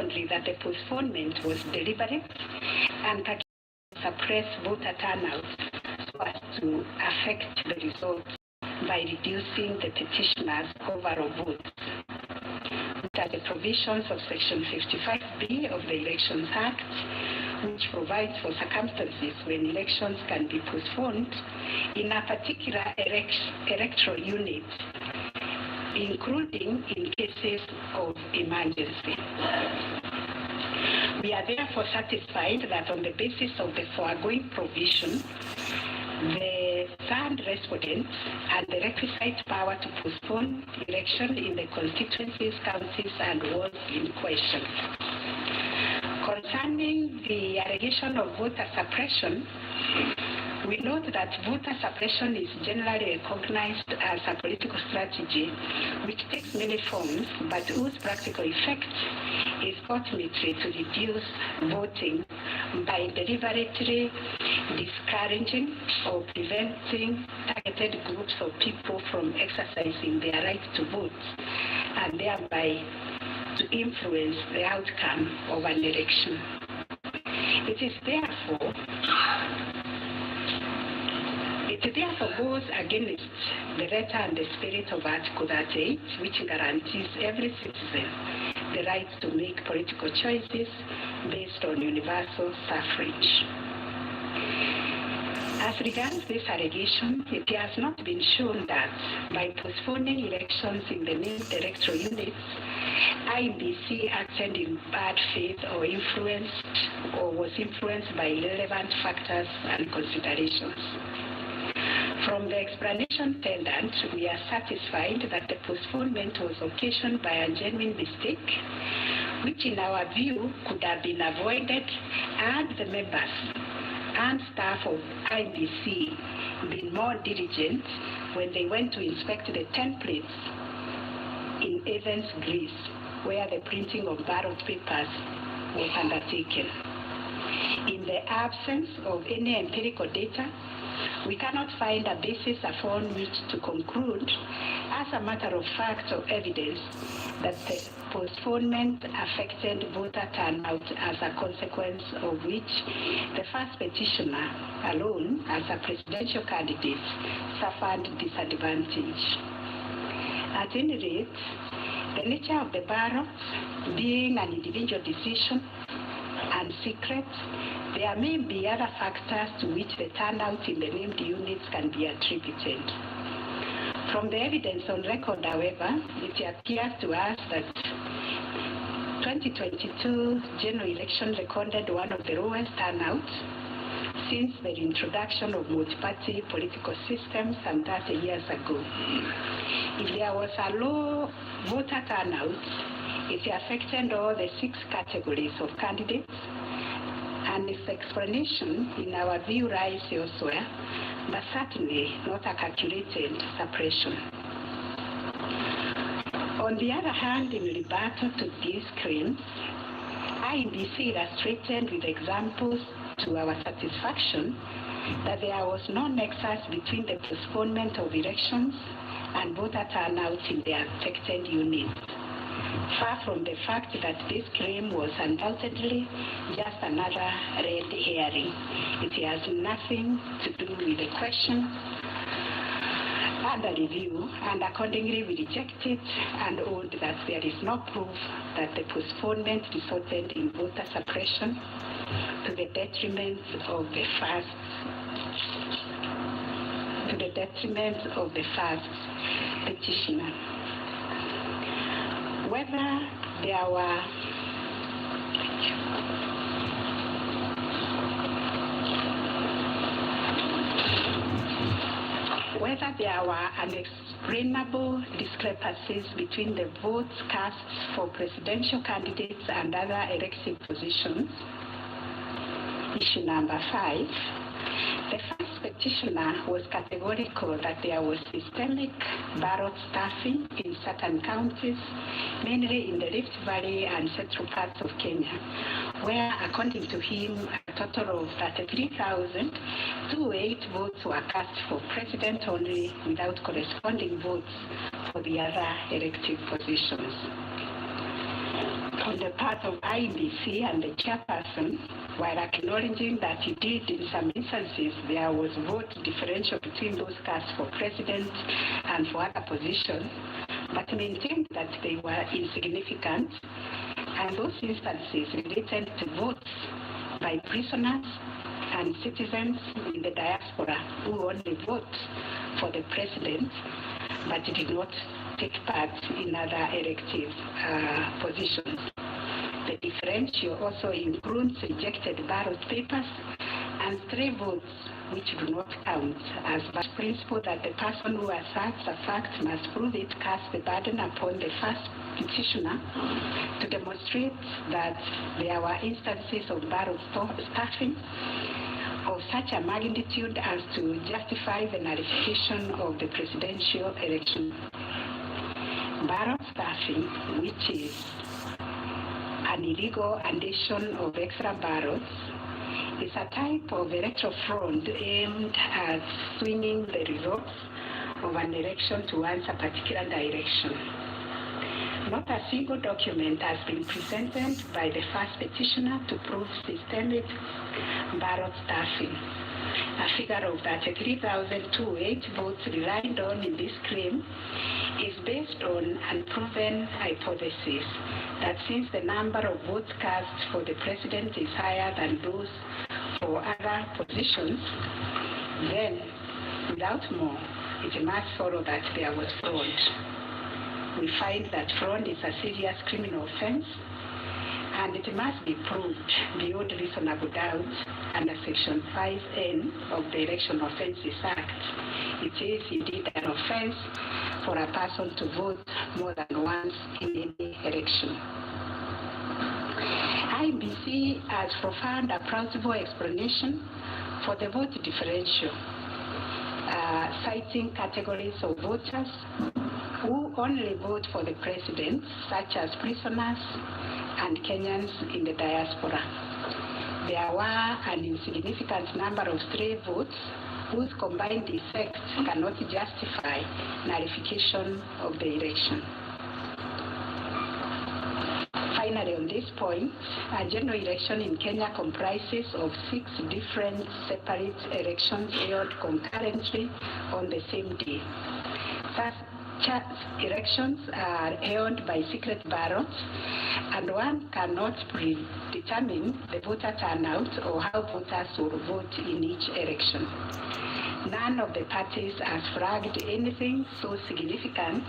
Secondly, that the postponement was deliberate and to suppress voter turnout so as to affect the results by reducing the petitioners' overall votes. That the provisions of Section 55B of the Elections Act, which provides for circumstances when elections can be postponed in a particular electoral unit, including in cases of emergency. We are therefore satisfied that on the basis of the foregoing provision, the third respondent had the requisite power to postpone election in the constituencies, counties, and wards in question. Concerning the allegation of voter suppression, we note that voter suppression is generally recognized as a political strategy which takes many forms, but whose practical effect is ultimately to reduce voting by deliberately discouraging or preventing targeted groups of people from exercising their right to vote and thereby to influence the outcome of an election. It therefore goes against the letter and the spirit of Article 38, which guarantees every citizen the right to make political choices based on universal suffrage. As regards this allegation, it has not been shown that by postponing elections in the named electoral units, IEBC acted in bad faith or was influenced by irrelevant factors and considerations. From the explanation tendered, we are satisfied that the postponement was occasioned by a genuine mistake, which in our view could have been avoided had the members and staff of IEBC been more diligent when they went to inspect the templates in Athens, Greece, where the printing of ballot papers was undertaken. In the absence of any empirical data, we cannot find a basis upon which to conclude, as a matter of fact or evidence, that the postponement affected voter turnout, as a consequence of which the first petitioner alone, as a presidential candidate, suffered disadvantage. At any rate, the nature of the ballot being an individual decision and secret, there may be other factors to which the turnout in the named units can be attributed. From the evidence on record, however, it appears to us that 2022 general election recorded one of the lowest turnouts since the introduction of multi-party political systems some 30 years ago. If there was a low voter turnout, it affected all the 6 categories of candidates, and its explanation, in our view, lies elsewhere, but certainly not a calculated suppression. On the other hand, in rebuttal to these claims, IEBC illustrated with examples to our satisfaction that there was no nexus between the postponement of elections and voter turnout in the affected units. Far from the fact that this claim was undoubtedly just another red herring, it has nothing to do with the question under review, and accordingly we reject it and hold that there is no proof that the postponement resulted in voter suppression to the detriment of the first petitioner. Whether there were unexplainable discrepancies between the votes cast for presidential candidates and other elective positions. Issue number 5. The first petitioner was categorical that there was systemic ballot stuffing in certain counties, mainly in the Rift Valley and central parts of Kenya, where, according to him, a total of 33,208 votes were cast for president only, without corresponding votes for the other elective positions. on the part of IEBC and the chairperson, while acknowledging that indeed in some instances there was vote differential between those cast for president and for other positions, but maintained that they were insignificant, and those instances related to votes by prisoners and citizens in the diaspora who only vote for the president but did not take part in other elective positions. The differential also includes rejected ballot papers and stray votes which do not count, as the principle that the person who asserts a fact must prove it casts the burden upon the first petitioner to demonstrate that there were instances of ballot stuffing of such a magnitude as to justify the nullification of the presidential election. Ballot stuffing, which is an illegal addition of extra ballots, is a type of electoral fraud aimed at swinging the results of an election towards a particular direction. Not a single document has been presented by the first petitioner to prove systemic ballot stuffing. A figure of 33,208 votes relied on in this claim is based on unproven hypothesis that since the number of votes cast for the president is higher than those for other positions, then without more, it must follow that there was fraud. We find that fraud is a serious criminal offense, and it must be proved beyond reasonable doubt under Section 5N of the Election Offences Act. It is indeed an offense for a person to vote more than once in any election. IBC has profound a plausible explanation for the vote differential, citing categories of voters who only vote for the president, such as prisoners and Kenyans in the diaspora. There were an insignificant number of stray votes whose combined effects cannot justify nullification of the election. Finally, on this point, a general election in Kenya comprises of 6 different separate elections held concurrently on the same day. Such elections are held by secret ballots, and one cannot predetermine the voter turnout or how voters will vote in each election. None of the parties has flagged anything so significant